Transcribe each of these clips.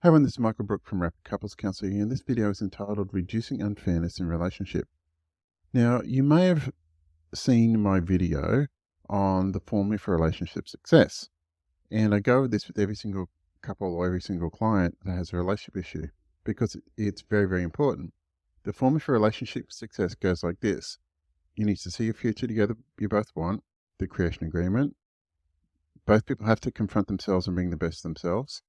Hi everyone, this is Michael Brook from Rapid Couples Counseling, and this video is entitled Reducing Unfairness in Relationship. Now, you may have seen my video on the formula for relationship success, and I go over this with every single couple or every single client that has a relationship issue because it's very, very important. The formula for relationship success goes like this. You need to see a future together you both want, the creation agreement. Both people have to confront themselves and bring the best of themselves.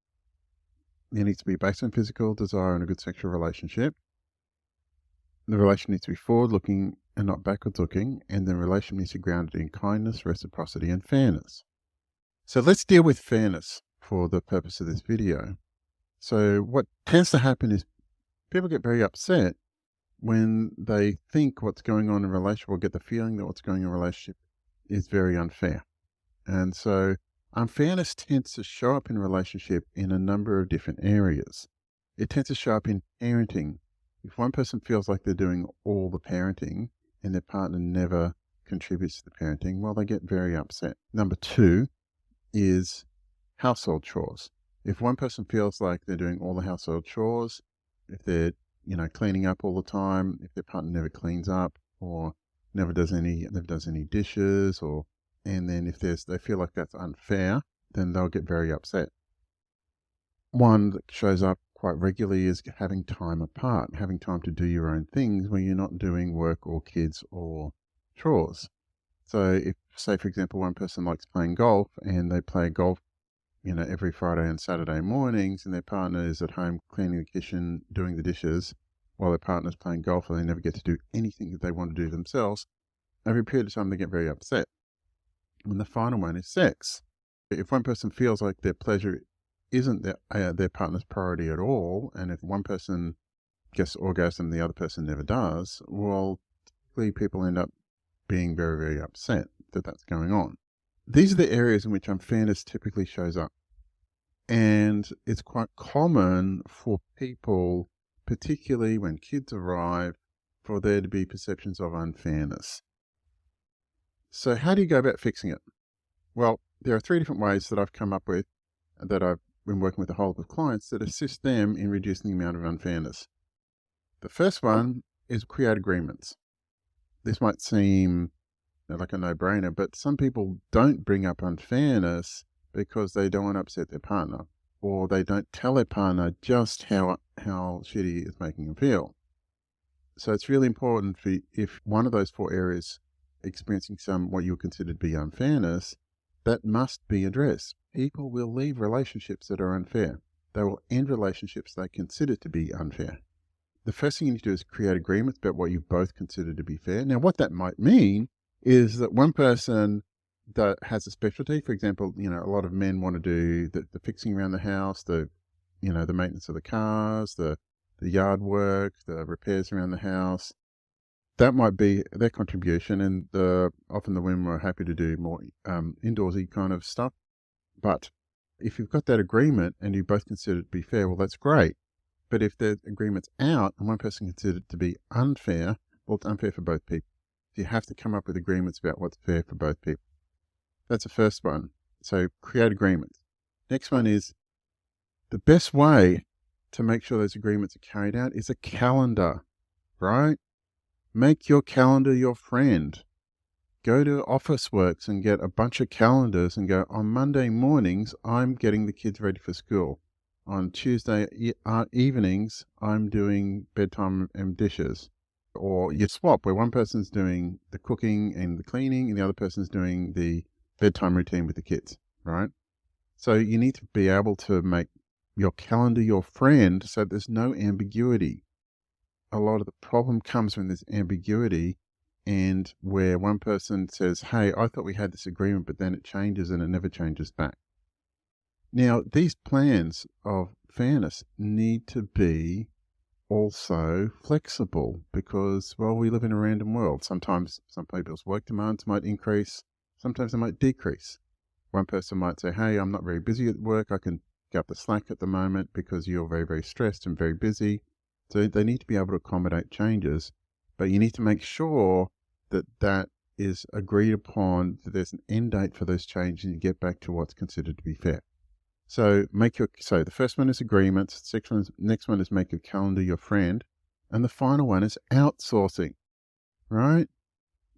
It needs to be based on physical desire and a good sexual relationship. The relation needs to be forward-looking and not backwards-looking, and the relation needs to be grounded in kindness, reciprocity, and fairness. So let's deal with fairness for the purpose of this video. So what tends to happen is people get very upset when they think what's going on in a relationship or get the feeling that what's going on in a relationship is very unfair. And so unfairness tends to show up in a relationship in a number of different areas. It tends to show up in parenting. If one person feels like they're doing all the parenting and their partner never contributes to the parenting, well, they get very upset. Number two is household chores. If one person feels like they're doing all the household chores, if they're, cleaning up all the time, if their partner never cleans up or never does any dishes, and then if they feel like that's unfair, then they'll get very upset. One that shows up quite regularly is having time apart, having time to do your own things when you're not doing work or kids or chores. So if, say, for example, one person likes playing golf and they play golf, every Friday and Saturday mornings, and their partner is at home cleaning the kitchen, doing the dishes, while their partner's playing golf and they never get to do anything that they want to do themselves, over a period of time they get very upset. And the final one is sex. If one person feels like their pleasure isn't their partner's priority at all, and if one person gets orgasm and the other person never does, well, typically people end up being very, very upset that that's going on. These are the areas in which unfairness typically shows up. And it's quite common for people, particularly when kids arrive, for there to be perceptions of unfairness. So how do you go about fixing it? Well, there are three different ways that I've come up with that I've been working with a whole lot of clients that assist them in reducing the amount of unfairness. The first one is create agreements. This might seem like a no-brainer, but some people don't bring up unfairness because they don't want to upset their partner, or they don't tell their partner just how shitty it's making them feel. So it's really important if one of those four areas experiencing what you would consider to be unfairness, that must be addressed. People will leave relationships that are unfair. They will end relationships they consider to be unfair. The first thing you need to do is create agreements about what you both consider to be fair. Now, what that might mean is that one person that has a specialty, for example, a lot of men want to do the fixing around the house, the maintenance of the cars, the yard work, the repairs around the house. That might be their contribution, and often the women are happy to do more indoorsy kind of stuff. But if you've got that agreement and you both consider it to be fair, well, that's great. But if the agreement's out and one person considers it to be unfair, well, it's unfair for both people. You have to come up with agreements about what's fair for both people. That's the first one. So create agreements. Next one is the best way to make sure those agreements are carried out is a calendar, right? Make your calendar your friend. Go to Officeworks and get a bunch of calendars and go, on Monday mornings, I'm getting the kids ready for school. On Tuesday evenings, I'm doing bedtime and dishes. Or you swap where one person's doing the cooking and the cleaning and the other person's doing the bedtime routine with the kids, right? So you need to be able to make your calendar your friend so there's no ambiguity. A lot of the problem comes when there's ambiguity and where one person says, hey, I thought we had this agreement, but then it changes and it never changes back. Now, these plans of fairness need to be also flexible because, well, we live in a random world. Sometimes some people's work demands might increase. Sometimes they might decrease. One person might say, hey, I'm not very busy at work. I can get up the slack at the moment because you're very, very stressed and very busy. So they need to be able to accommodate changes, but you need to make sure that that is agreed upon, that there's an end date for those changes and you get back to what's considered to be fair. So the first one is agreements, next one is make your calendar your friend, and the final one is outsourcing, right?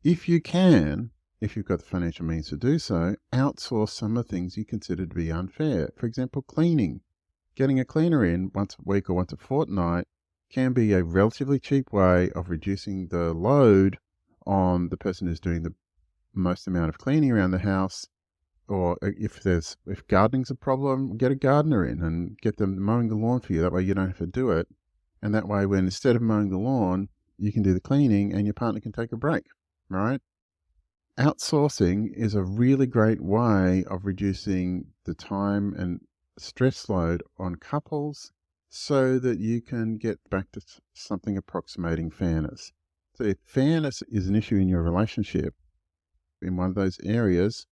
If you can, if you've got the financial means to do so, outsource some of the things you consider to be unfair. For example, cleaning. Getting a cleaner in once a week or once a fortnight can be a relatively cheap way of reducing the load on the person who's doing the most amount of cleaning around the house. Or if gardening's a problem, get a gardener in and get them mowing the lawn for you. That way you don't have to do it. And that way, when instead of mowing the lawn, you can do the cleaning and your partner can take a break, right? Outsourcing is a really great way of reducing the time and stress load on couples so that you can get back to something approximating fairness. So if fairness is an issue in your relationship, in one of those areas,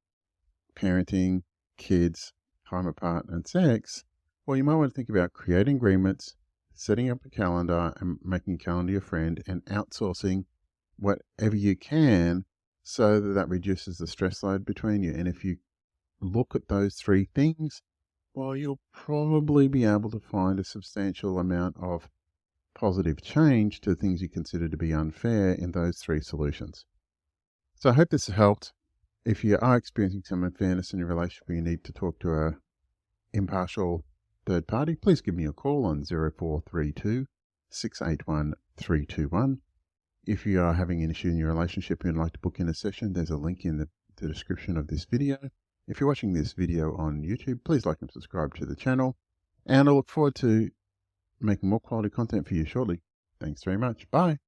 parenting, kids, time apart, and sex, well, you might want to think about creating agreements, setting up a calendar and making a calendar your friend, and outsourcing whatever you can so that reduces the stress load between you. And if you look at those three things, well, you'll probably be able to find a substantial amount of positive change to things you consider to be unfair in those three solutions. So I hope this has helped. If you are experiencing some unfairness in your relationship and you need to talk to a impartial third party, please give me a call on 0432 681 321. If you are having an issue in your relationship and you'd like to book in a session, there's a link in the description of this video. If you're watching this video on YouTube, please like and subscribe to the channel. And I look forward to making more quality content for you shortly. Thanks very much. Bye.